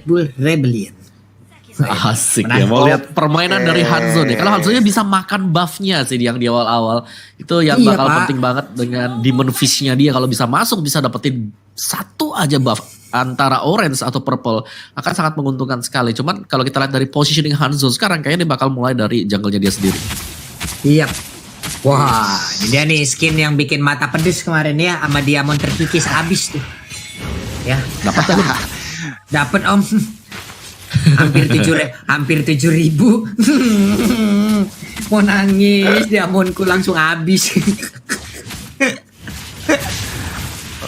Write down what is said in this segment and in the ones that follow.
Red Bull Rebellion. Asik ya, mau lihat permainan dari Hanzo nih. Kalau Hanzo-nya bisa makan buff-nya sih yang di awal-awal. Itu yang bakal penting banget dengan Demon Fish-nya dia. Kalau bisa masuk, bisa dapetin satu aja buff antara orange atau purple, akan sangat menguntungkan sekali. Cuman kalau kita lihat dari positioning Hanzo sekarang, kayaknya dia bakal mulai dari jungle-nya dia sendiri. Iya. Wah, ini dia nih skin yang bikin mata pedes kemarin ya, sama diamond terkikis abis tuh. Ya, Dapat kan? dapat Om. hampir 7.000. Mau nangis, diamondku langsung habis.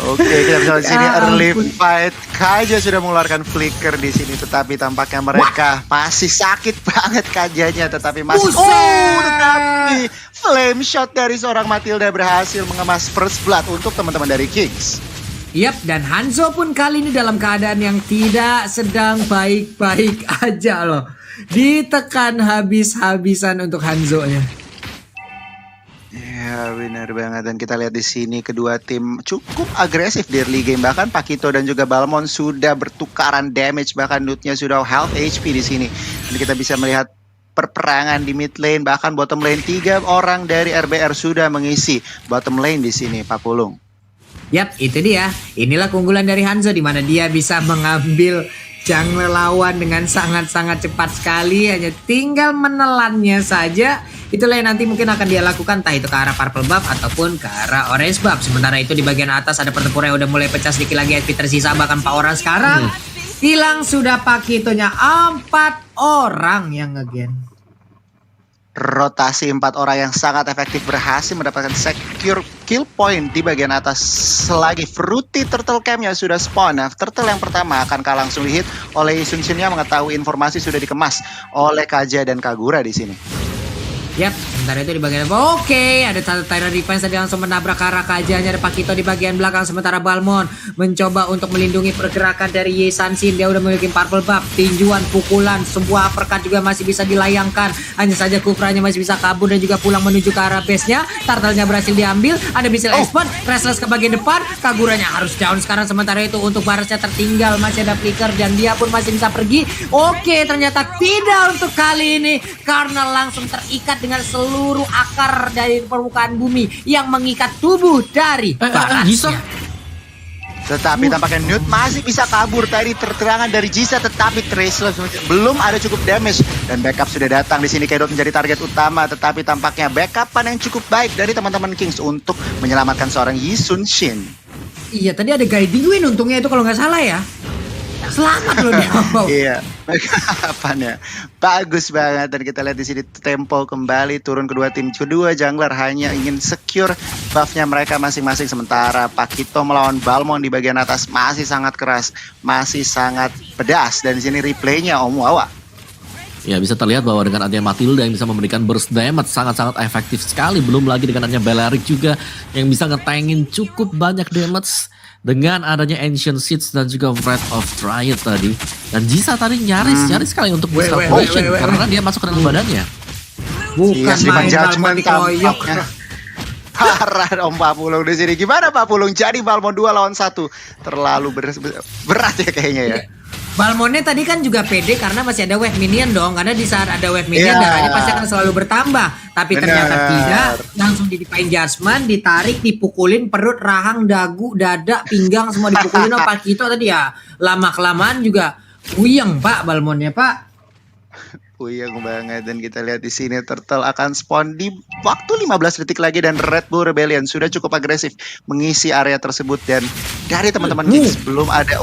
Oke, kita bisa lihat sini early fight. Kaja sudah mengeluarkan flicker di sini, tetapi tampaknya mereka masih sakit banget Kajanya, tetapi masih tetapi flame shot dari seorang Matilda berhasil mengemas first blood untuk teman-teman dari Kings. Yap, dan Hanzo pun kali ini dalam keadaan yang tidak sedang baik-baik aja loh. Ditekan habis-habisan untuk Hanzo-nya. Ya benar banget, dan kita lihat di sini kedua tim cukup agresif di early game. Bahkan Pakito dan juga Balmon sudah bertukaran damage, bahkan lootnya sudah health HP di sini. Dan kita bisa melihat perperangan di mid lane, bahkan bottom lane 3 orang dari RBR sudah mengisi bottom lane di sini, Pak Pulung. Yap, itu dia. Inilah keunggulan dari Hanzo, di mana dia bisa mengambil jungle lawan dengan sangat-sangat cepat sekali. Hanya tinggal menelannya saja. Itulah yang nanti mungkin akan dia lakukan, entah itu ke arah purple buff ataupun ke arah orange buff. Sementara itu di bagian atas ada pertempuran yang udah mulai pecah, sedikit lagi HP tersisa, bahkan 4 orang sekarang. Hilang sudah Pakitonya, 4 orang yang nge-gain. Rotasi 4 orang yang sangat efektif berhasil mendapatkan secure kill point di bagian atas. Selagi Fruity Turtle Camp-nya sudah spawn. Nah, turtle yang pertama akan langsung dihit oleh Isun Shin yang mengetahui informasi sudah dikemas oleh Kaja dan Kagura di sini. Yap, sementara itu di bagian oke, ada satu Tyrant Defense tadi langsung menabrak ke arah Kajanya. Ada Pakito di bagian belakang, sementara Balmon mencoba untuk melindungi pergerakan dari Ye Sanshin. Dia udah memiliki purple buff, tinjuan, pukulan, sebuah uppercut juga masih bisa dilayangkan. Hanya saja Kufranya masih bisa kabur dan juga pulang menuju ke arah base-nya. Turtle-nya berhasil diambil, ada missile expert, Restless ke bagian depan. Kaguranya harus down sekarang. Sementara itu untuk Barasnya tertinggal, masih ada flicker dan dia pun masih bisa pergi. Oke, ternyata tidak untuk kali ini, karena langsung terikat dengan seluruh akar dari permukaan bumi yang mengikat tubuh dari Barasnya. Tetapi tampaknya Newt masih bisa kabur tadi terterangan dari Jisa, tetapi Traceless belum ada cukup damage dan backup sudah datang di sini. Kedot menjadi target utama, tetapi tampaknya backupan yang cukup baik dari teman-teman Kings untuk menyelamatkan seorang Yisun Shin. Iya, tadi ada guiding win untungnya itu kalau nggak salah ya. Selamat loh dia. Iya, backupannya bagus banget, dan kita lihat di sini tempo kembali turun kedua tim. Kedua jungler hanya ingin secure buffnya mereka masing-masing, sementara Pakito melawan Balmon di bagian atas masih sangat keras, masih sangat pedas. Dan di sini replaynya Om Wawa. Ya, bisa terlihat bahwa dengan adanya Matilda yang bisa memberikan burst damage sangat-sangat efektif sekali. Belum lagi dengan adanya Balearic juga yang bisa ngetangin cukup banyak damage. Dengan adanya Ancient Seeds dan juga Wrath of Dryad tadi. Dan Jisa tadi nyaris sekali untuk bisa potion karena dia masuk ke dalam badannya. Bukan main Balmon dikeroyok. Parah Om Pak Pulung di sini. Gimana Pak Pulung? Jadi Balmon 2 lawan 1 terlalu berat ya kayaknya ya. Balmonnya tadi kan juga pede karena masih ada wave minion dong. Karena di saat ada wave minion darahnya pasti akan selalu bertambah. Tapi ternyata tidak. Langsung di Divine Judgment, ditarik, dipukulin perut, rahang, dagu, dada, pinggang semua dipukulin sama Pakito tadi ya. Lama-kelamaan juga puyeng Pak Balmonnya Pak. Puyeng banget, dan kita lihat di sini Turtle akan spawn di waktu 15 detik lagi, dan Red Bull Rebellion sudah cukup agresif mengisi area tersebut. Dan dari teman-teman Kings belum ada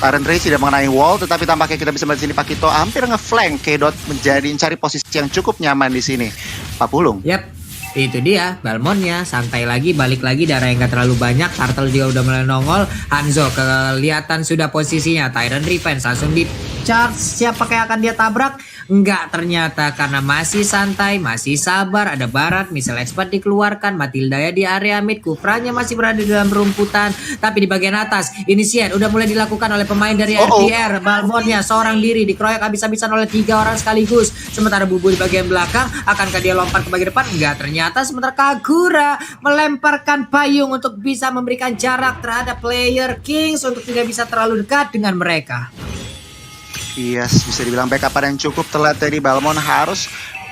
Tyrant Ray sudah mengenai wall, tetapi tampaknya kita bisa melihat sini Pakito hampir ngeflank Kedot menjadi mencari posisi yang cukup nyaman di sini. Pak Pulung. Yap, itu dia Balmonnya santai lagi, balik lagi, darah yang gak terlalu banyak. Turtle juga udah mulai nongol. Hanzo kelihatan sudah posisinya, Tyrant Revenge langsung di charge. Siapa yang akan dia tabrak? Enggak, ternyata karena masih santai, masih sabar. Ada Barat, missile expert dikeluarkan, Matilda ya di area mid, Kufranya masih berada di dalam rumputan. Tapi di bagian atas, initiate udah mulai dilakukan oleh pemain dari RBR. Balmonnya seorang diri dikeroyok habis-habisan oleh 3 orang sekaligus. Sementara Bubu di bagian belakang, akankah dia lompat ke bagian depan? Enggak, ternyata sementara Kagura melemparkan payung untuk bisa memberikan jarak terhadap player Kings untuk tidak bisa terlalu dekat dengan mereka. Yes, bisa dibilang backupan yang cukup telat dari Balmon harus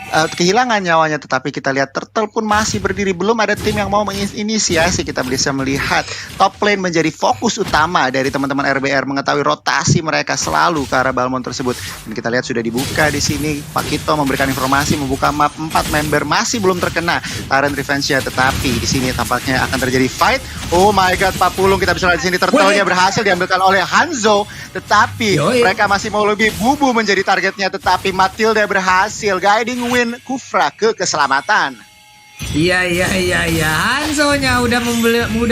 kehilangan nyawanya, tetapi kita lihat Turtle pun masih berdiri, belum ada tim yang mau menginisiasi. Kita bisa melihat top lane menjadi fokus utama dari teman-teman RBR, mengetahui rotasi mereka selalu ke arah Balmon tersebut. Dan kita lihat sudah dibuka di sini, Pakito memberikan informasi membuka map, 4 member masih belum terkena Tyrant Revenge-nya, tetapi di sini tampaknya akan terjadi fight. Oh my god, Pak Pulung, kita bisa lihat di sini Turtle-nya berhasil diambilkan oleh Hanzo, tetapi mereka masih mau lebih. Bubu menjadi targetnya, tetapi Matilda berhasil guiding win Kufra ke keselamatan. Iya. Hanzo-nya udah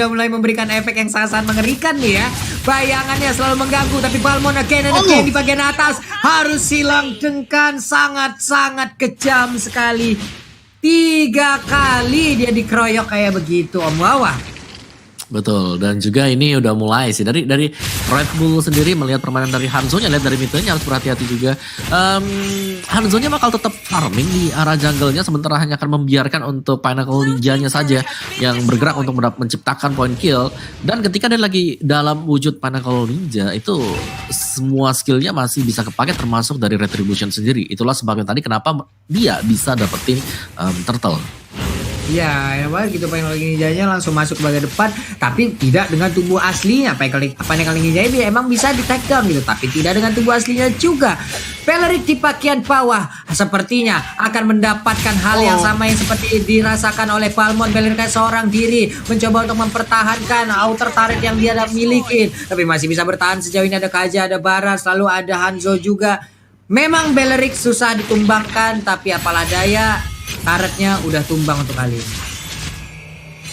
mulai memberikan efek yang sangat mengerikan nih ya. Bayangannya selalu mengganggu, tapi Balmon again and again di bagian atas harus silang dengan sangat kejam sekali. 3 kali dia dikeroyok kayak begitu, Om Wawa. Betul, dan juga ini udah mulai sih dari Red Bull sendiri melihat permainan dari Hanzo-nya, lihat dari mid-nya harus berhati-hati juga. Hanzo-nya bakal tetap farming di arah jungle-nya, sementara hanya akan membiarkan untuk Pinnacle Ninja-nya saja yang bergerak untuk menciptakan point kill. Dan ketika dia lagi dalam wujud Pinnacle Ninja, itu semua skill-nya masih bisa kepake, termasuk dari Retribution sendiri. Itulah sebabnya tadi kenapa dia bisa dapetin Turtle. Ya gitu, Pinnacle Ninja-nya langsung masuk ke bagian depan, tapi tidak dengan tubuh aslinya. Pinnacle Ninja ini emang bisa di take down gitu, tapi tidak dengan tubuh aslinya juga. Peleric di bagian bawah sepertinya akan mendapatkan hal yang sama yang seperti dirasakan oleh Balmon. Peleric seorang diri mencoba untuk mempertahankan outer turret yang dia miliki, tapi masih bisa bertahan. Sejauh ini ada Kaja, ada Baras, lalu ada Hanzo juga. Memang Peleric susah ditumbangkan, tapi apalah daya, turretnya udah tumbang untuk kali ini.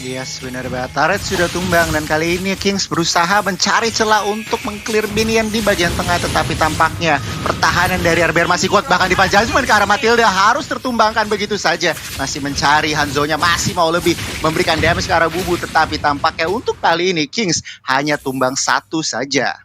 Yes, benar banget. Turret sudah tumbang, dan kali ini Kings berusaha mencari celah untuk mengclear minion di bagian tengah, tetapi tampaknya pertahanan dari RBR masih kuat, bahkan di judgment ke arah Matilda harus tertumbangkan begitu saja. Masih mencari, Hanzo-nya masih mau lebih memberikan damage ke arah Bubu, tetapi tampaknya untuk kali ini Kings hanya tumbang 1 saja.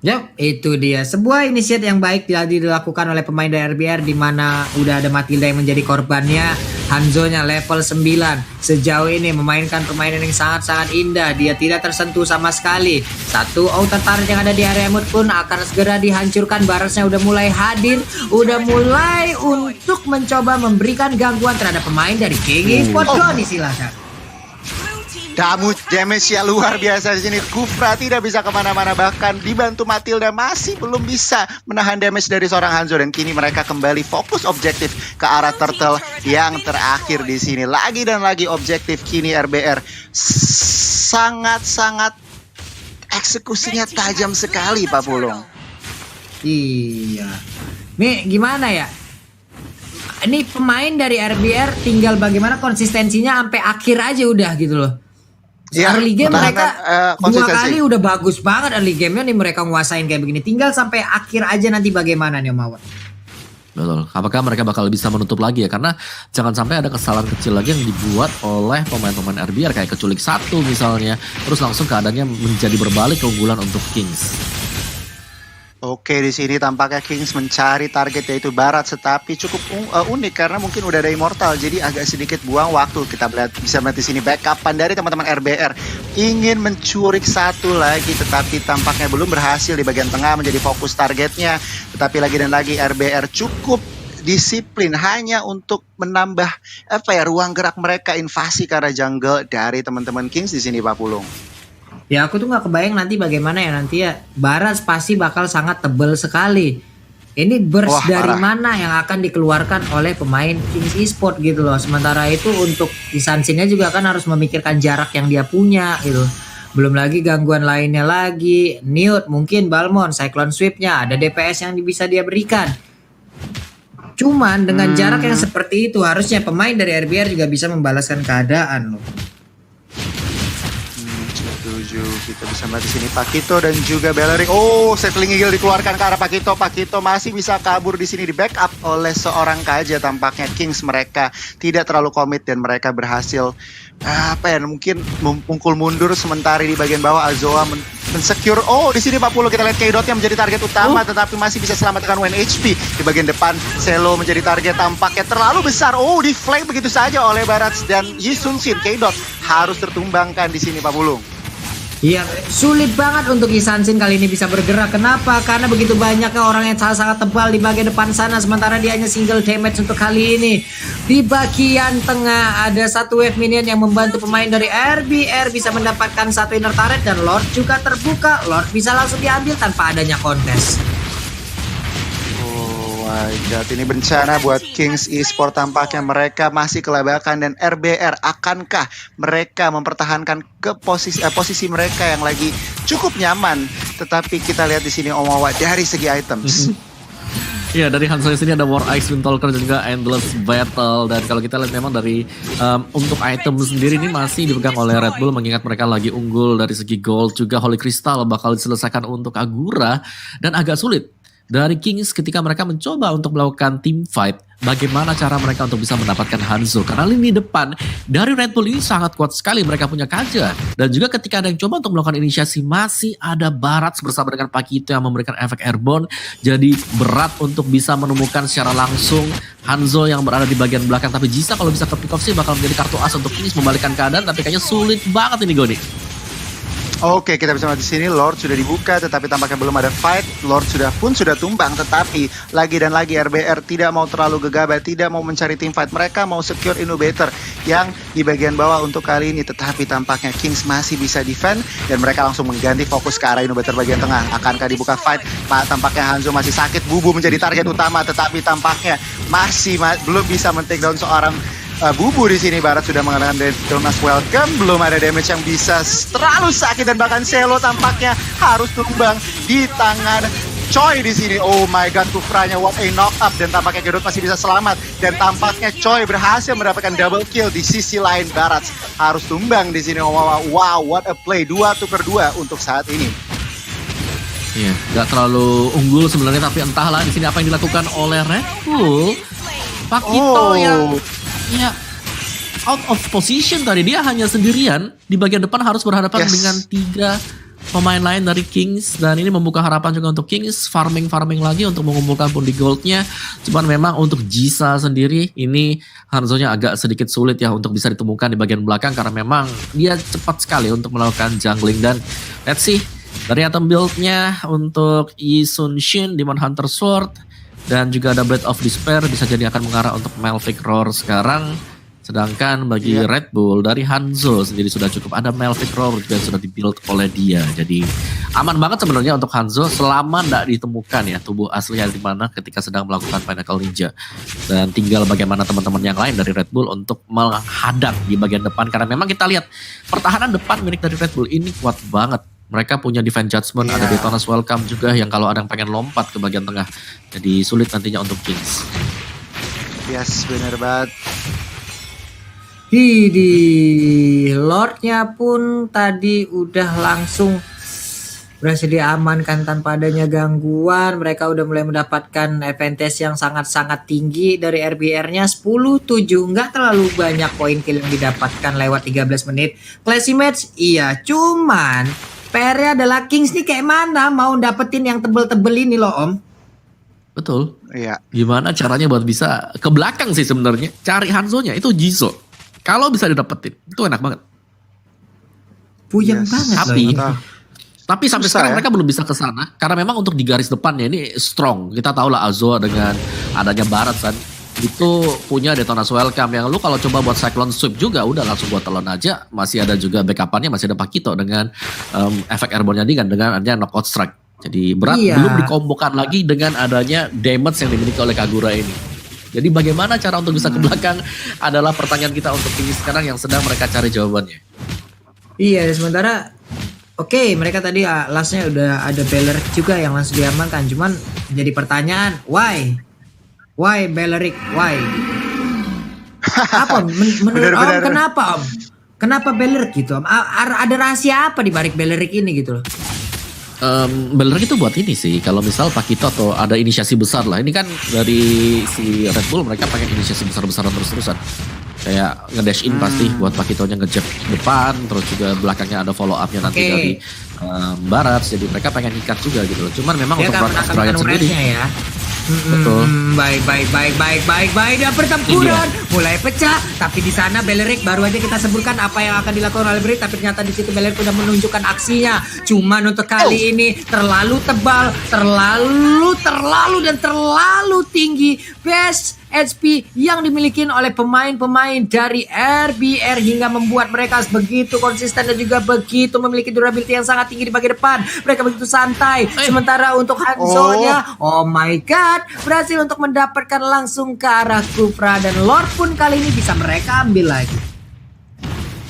Yap, itu dia sebuah inisiatif yang baik dilakukan oleh pemain dari RBR, di mana udah ada Matilda yang menjadi korbannya. Hanzo-nya level 9 sejauh ini memainkan permainan yang sangat indah. Dia tidak tersentuh sama sekali. Satu outer turret yang ada di area mid pun akan segera dihancurkan. Barasnya udah mulai hadir, udah mulai untuk mencoba memberikan gangguan terhadap pemain dari King Esports. Silakan. Damage ya luar biasa di sini. Kufra tidak bisa kemana-mana, bahkan dibantu Matilda masih belum bisa menahan damage dari seorang Hanzo, dan kini mereka kembali fokus objektif ke arah Turtle yang terakhir di sini. Lagi dan lagi objektif kini RBR sangat eksekusinya tajam sekali, Pak Pulung. Iya. Nih gimana ya? Ini pemain dari RBR tinggal bagaimana konsistensinya sampai akhir aja udah gitu loh. Ya, early game mereka 2 kali udah bagus banget early game-nya nih, mereka nguasain kayak begini. Tinggal sampai akhir aja nanti bagaimana nih Om Awan. Betul. Apakah mereka bakal bisa menutup lagi ya? Karena jangan sampai ada kesalahan kecil lagi yang dibuat oleh pemain-pemain RBR, kayak keculik 1 misalnya, terus langsung keadaannya menjadi berbalik keunggulan untuk Kings. Oke, di sini tampaknya Kings mencari target yaitu Barat, tetapi cukup unik karena mungkin udah ada Immortal, jadi agak sedikit buang waktu. Kita bisa melihat di sini backupan dari teman-teman RBR ingin mencuri 1 lagi, tetapi tampaknya belum berhasil di bagian tengah menjadi fokus targetnya. Tetapi lagi dan lagi RBR cukup disiplin hanya untuk menambah ruang gerak mereka invasi ke arah jungle dari teman-teman Kings di sini, Pak Pulung. Ya aku tuh nggak kebayang nanti bagaimana ya nanti ya. Baras pasti bakal sangat tebel sekali. Ini burst dari mana yang akan dikeluarkan oleh pemain Kings Esports gitu loh. Sementara itu untuk Isansinnya juga kan harus memikirkan jarak yang dia punya gitu. Belum lagi gangguan lainnya lagi. Newt, mungkin Balmon, Cyclone Sweep-nya, ada DPS yang bisa dia berikan. Cuman dengan jarak yang seperti itu harusnya pemain dari RBR juga bisa membalaskan keadaan loh. Kita bisa melihat di sini Pakito dan juga Bellerin. Oh, Settling Eagle dikeluarkan ke arah Pakito. Pakito masih bisa kabur di sini, di backup oleh seorang Kaja. Tampaknya Kings mereka tidak terlalu komit dan mereka berhasil mungkin memukul mundur sementara di bagian bawah. Azoa mensecure. Oh, di sini 40 kita lihat K-Dotnya menjadi target utama, tetapi masih bisa selamat dengan 1 HP. Di bagian depan Selo menjadi target, tampaknya terlalu besar. Oh, di flank begitu saja oleh Barat dan Yisun Shin. K-Dot harus tertumbangkan di sini, Pak Bulung. Iya, sulit banget untuk Isansin kali ini bisa bergerak. Kenapa? Karena begitu banyaknya orang yang sangat tebal di bagian depan sana. Sementara dia hanya single damage untuk kali ini. Di bagian tengah ada satu wave minion yang membantu pemain dari RBR bisa mendapatkan satu inner turret. Dan Lord juga terbuka. Lord bisa langsung diambil tanpa adanya kontes. My God, ini bencana buat Kings Esport. Tampaknya mereka masih kelabakan dan RBR akankah mereka mempertahankan ke posisi mereka yang lagi cukup nyaman. Tetapi kita lihat di sini Omawa dari segi items. Iya, dari Hanzo sini ada War Ice, Windtalker, dan juga Endless Battle. Dan kalau kita lihat memang dari untuk item sendiri ini masih dipegang oleh Red Bull, mengingat mereka lagi unggul dari segi gold. Juga Holy Crystal bakal diselesaikan untuk Agura, dan agak sulit dari Kings ketika mereka mencoba untuk melakukan team fight. Bagaimana cara mereka untuk bisa mendapatkan Hanzo? Karena lini depan dari Red Bull ini sangat kuat sekali. Mereka punya Kaja. Dan juga ketika ada yang coba untuk melakukan inisiasi, masih ada Barats bersama dengan Pakito yang memberikan efek airborne. Jadi berat untuk bisa menemukan secara langsung Hanzo yang berada di bagian belakang. Tapi Jisa kalau bisa ke pick off sih bakal menjadi kartu as untuk Kings membalikkan keadaan. Tapi kayaknya sulit banget ini Goni. Oke, kita bisa melihat di sini Lord sudah dibuka, tetapi tampaknya belum ada fight. Lord sudah tumbang, tetapi lagi dan lagi RBR tidak mau terlalu gegabah, tidak mau mencari team fight. Mereka mau secure innovator yang di bagian bawah untuk kali ini, tetapi tampaknya Kings masih bisa defend dan mereka langsung mengganti fokus ke arah innovator bagian tengah. Akankah dibuka fight? Tampaknya Hanzo masih sakit, Bubu menjadi target utama, tetapi tampaknya masih belum bisa men-take down seorang Bubu di sini. Barat sudah mengatakan Donas welcome, belum ada damage yang bisa, terlalu sakit dan bahkan Selo tampaknya harus tumbang di tangan Choi di sini. Oh my god, Kufranya what a knock up, dan tampaknya Gedot masih bisa selamat, dan tampaknya Choi berhasil mendapatkan double kill. Di sisi lain Barat harus tumbang di sini. Wow, what a play, 2-2 untuk saat ini. Iya, nggak terlalu unggul sebenarnya, tapi entahlah di sini apa yang dilakukan oleh Red Bull. Pakito yang ya out of position tadi, dia hanya sendirian di bagian depan, harus berhadapan dengan 3 pemain lain dari Kings, dan ini membuka harapan juga untuk Kings farming lagi untuk mengumpulkan pundi goldnya. Cuman memang untuk Jisa sendiri ini Hanzo-nya agak sedikit sulit ya untuk bisa ditemukan di bagian belakang, karena memang dia cepat sekali untuk melakukan jungling. Dan let's see dari item build-nya untuk Yi Sun Shin, Demon Hunter Sword, dan juga ada Blade of Despair, bisa jadi akan mengarah untuk Melvic Roar sekarang. Sedangkan bagi Red Bull dari Hanzo sendiri sudah cukup ada Melvic Roar juga sudah dibuild oleh dia. Jadi aman banget sebenarnya untuk Hanzo selama tidak ditemukan ya tubuh asli yang dimana ketika sedang melakukan Pinnacle Ninja. Dan tinggal bagaimana teman-teman yang lain dari Red Bull untuk menghadap di bagian depan, karena memang kita lihat pertahanan depan milik dari Red Bull ini kuat banget. Mereka punya Divine Judgment, ada Detona's Welcome juga yang kalau ada yang pengen lompat ke bagian tengah. Jadi sulit nantinya untuk Kings. Yes, bener banget. Di Lordnya pun tadi udah langsung berhasil diamankan tanpa adanya gangguan. Mereka udah mulai mendapatkan advantage yang sangat-sangat tinggi dari RBR-nya 10-7. Nggak terlalu banyak poin kill yang didapatkan lewat 13 menit. Classy match, iya. Cuman PR-nya adalah Kings nih kayak mana mau dapetin yang tebel-tebel ini loh Om. Betul. Iya. Gimana caranya buat bisa ke belakang sih sebenarnya. Cari Hanzo-nya itu Jisoo. Kalau bisa didapetin itu enak banget. Puyeng banget Tapi sampai sekarang mereka belum bisa ke sana, karena memang untuk di garis depannya ini strong. Kita tahu lah Azo dengan adanya Barat kan, itu punya Detona's Welcome yang lu kalau coba buat Cyclone Sweep juga udah langsung buat telon aja. Masih ada juga backupannya, masih ada Pakito dengan efek airborne-nya dengan adanya knockout strike. Jadi berat, belum dikombokan lagi dengan adanya damage yang dimiliki oleh Kagura ini. Jadi bagaimana cara untuk bisa ke belakang adalah pertanyaan kita untuk ini sekarang yang sedang mereka cari jawabannya. Iya, sementara oke, mereka tadi lastnya udah ada Beleric juga yang langsung diamankan. Cuman jadi pertanyaan, why Beleric? Why? Apa? Menurut Om, kenapa Om? Kenapa Beleric gitu Om? Ada rahasia apa di balik Beleric ini gitu loh? Beleric itu buat ini sih, kalau misal Pakito atau ada inisiasi besar lah. Ini kan dari si Red Bull mereka pengen inisiasi besar-besaran terus-terusan. Kayak ngedash in pasti buat Pakitonya ngejab depan, terus juga belakangnya ada follow up-nya nanti dari Barat. Jadi mereka pengen ikat juga gitu loh. Cuman memang untuk Broad of Dryad sendiri Betul. Baik. Dan pertempuran mulai pecah. Tapi di sana Belerik baru aja kita sebutkan apa yang akan dilakukan oleh Belerik. Tapi ternyata di situ Belerik udah menunjukkan aksinya. Cuman untuk kali ini terlalu tebal, terlalu tinggi. Best HP yang dimiliki oleh pemain-pemain dari RBR hingga membuat mereka begitu konsisten dan juga begitu memiliki durability yang sangat tinggi di bagian depan. Mereka begitu santai. Sementara untuk Hanzo-nya, oh my god, berhasil untuk mendapatkan langsung ke arah Kufra dan Lord pun kali ini bisa mereka ambil lagi.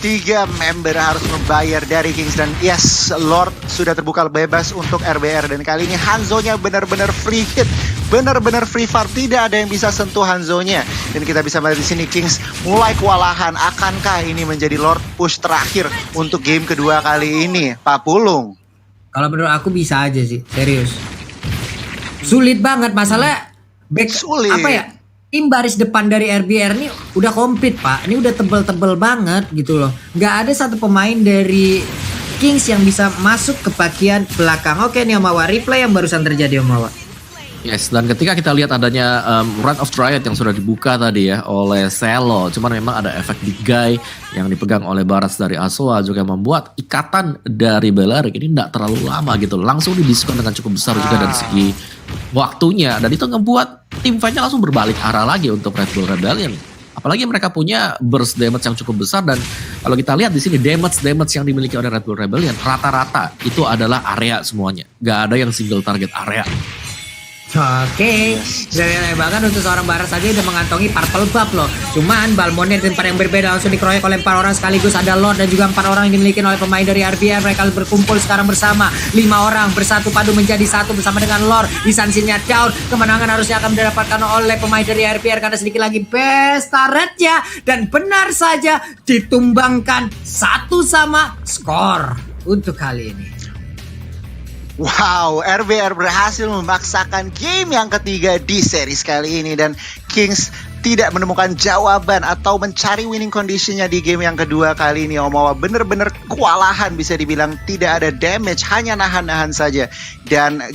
3 member harus membayar dari Kings dan yes, Lord sudah terbuka bebas untuk RBR dan kali ini Hanzo-nya benar-benar free hit, benar-benar free farm, tidak ada yang bisa sentuh Hanzo-nya. Dan kita bisa melihat di sini Kings mulai kewalahan. Akankah ini menjadi Lord push terakhir untuk game kedua kali ini, Pak Pulung? Kalau menurut aku bisa aja sih, serius. Sulit banget masalah Sulit. apa ya? Tim baris depan dari RBR ini udah komplit pak, ini udah tebel-tebel banget gitu loh. Nggak ada satu pemain dari Kings yang bisa masuk ke bagian belakang. Oke nih Omawa, replay yang barusan terjadi Omawa. Yes, dan ketika kita lihat adanya Wrath of Triad yang sudah dibuka tadi ya oleh Selo, cuman memang ada efek Big Guy yang dipegang oleh Barats dari Aswa juga membuat ikatan dari Belerik ini tidak terlalu lama gitu, langsung didiskon dengan cukup besar juga dari segi waktunya, dan itu ngebuat tim fight-nya langsung berbalik arah lagi untuk Red Bull Rebellion. Apalagi mereka punya burst damage yang cukup besar, dan kalau kita lihat di sini damage yang dimiliki oleh Red Bull Rebellion rata-rata itu adalah area semuanya, gak ada yang single target area. Oke, bahkan untuk seorang Barat saja udah mengantongi purple buff loh. Cuman Balmonnya di tempat yang berbeda langsung dikeroyok oleh 4 orang sekaligus. Ada Lord dan juga 4 orang yang dimiliki oleh pemain dari RBR. Mereka berkumpul sekarang bersama 5 orang bersatu padu menjadi satu bersama dengan Lord. Lisansinya down, kemenangan harusnya akan didapatkan oleh pemain dari RBR karena sedikit lagi pesta rednya, dan benar saja ditumbangkan 1 sama skor untuk kali ini. Wow, RBR berhasil memaksakan game yang ketiga di series kali ini dan Kings tidak menemukan jawaban atau mencari winning conditionnya di game yang kedua kali ini. Omawa bener-bener kewalahan, bisa dibilang tidak ada damage, hanya nahan-nahan saja. Dan